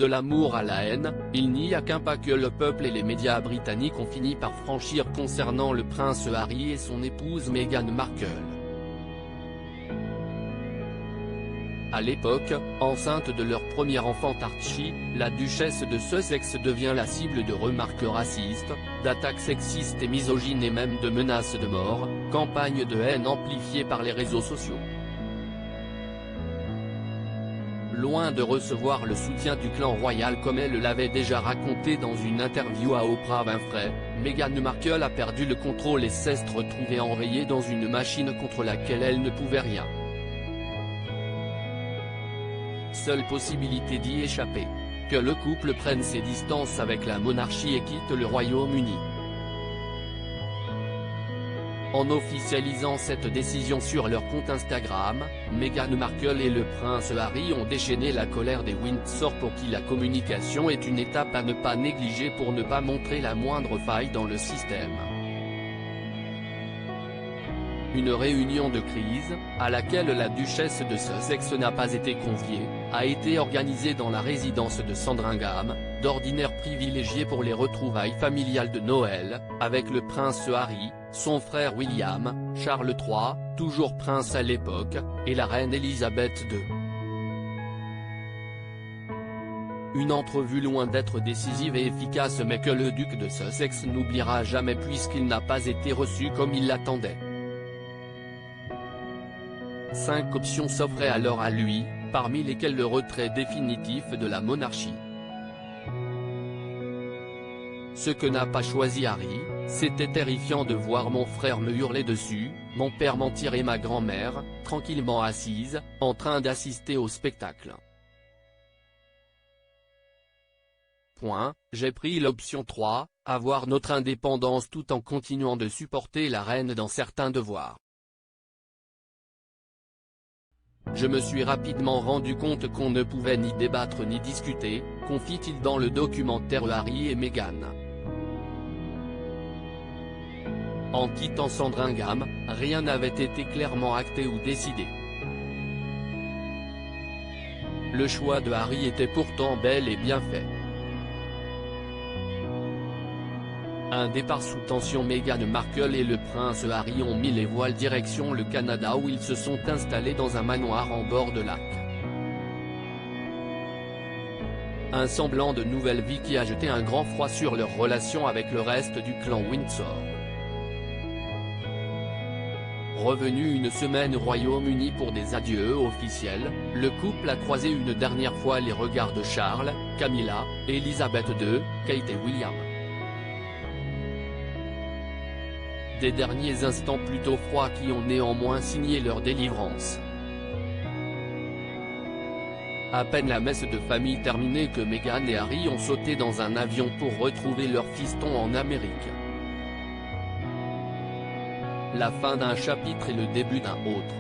De l'amour à la haine, il n'y a qu'un pas que le peuple et les médias britanniques ont fini par franchir concernant le prince Harry et son épouse Meghan Markle. À l'époque, enceinte de leur premier enfant Archie, la duchesse de Sussex devient la cible de remarques racistes, d'attaques sexistes et misogynes et même de menaces de mort, campagne de haine amplifiée par les réseaux sociaux. Loin de recevoir le soutien du clan royal comme elle l'avait déjà raconté dans une interview à Oprah Winfrey, Meghan Markle a perdu le contrôle et s'est retrouvée enrayée dans une machine contre laquelle elle ne pouvait rien. Seule possibilité d'y échapper. Que le couple prenne ses distances avec la monarchie et quitte le Royaume-Uni. En officialisant cette décision sur leur compte Instagram, Meghan Markle et le prince Harry ont déchaîné la colère des Windsor pour qui la communication est une étape à ne pas négliger pour ne pas montrer la moindre faille dans le système. Une réunion de crise, à laquelle la duchesse de Sussex n'a pas été conviée, a été organisée dans la résidence de Sandringham, d'ordinaire privilégiée pour les retrouvailles familiales de Noël, avec le prince Harry, son frère William, Charles III, toujours prince à l'époque, et la reine Elisabeth II. Une entrevue loin d'être décisive et efficace mais que le duc de Sussex n'oubliera jamais puisqu'il n'a pas été reçu comme il l'attendait. 5 options s'offraient alors à lui, parmi lesquelles le retrait définitif de la monarchie. Ce que n'a pas choisi Harry, c'était terrifiant de voir mon frère me hurler dessus, mon père mentir et ma grand-mère, tranquillement assise, en train d'assister au spectacle. J'ai pris l'option 3, avoir notre indépendance tout en continuant de supporter la reine dans certains devoirs. Je me suis rapidement rendu compte qu'on ne pouvait ni débattre ni discuter, confie-t-il dans le documentaire Harry et Meghan. En quittant Sandringham, rien n'avait été clairement acté ou décidé. Le choix de Harry était pourtant bel et bien fait. Un départ sous tension. Meghan Markle et le prince Harry ont mis les voiles direction le Canada où ils se sont installés dans un manoir en bord de lac. Un semblant de nouvelle vie qui a jeté un grand froid sur leur relation avec le reste du clan Windsor. Revenu une semaine au Royaume-Uni pour des adieux officiels, le couple a croisé une dernière fois les regards de Charles, Camilla, Elisabeth II, Kate et William. Des derniers instants plutôt froids qui ont néanmoins signé leur délivrance. À peine la messe de famille terminée que Meghan et Harry ont sauté dans un avion pour retrouver leur fiston en Amérique. La fin d'un chapitre et le début d'un autre.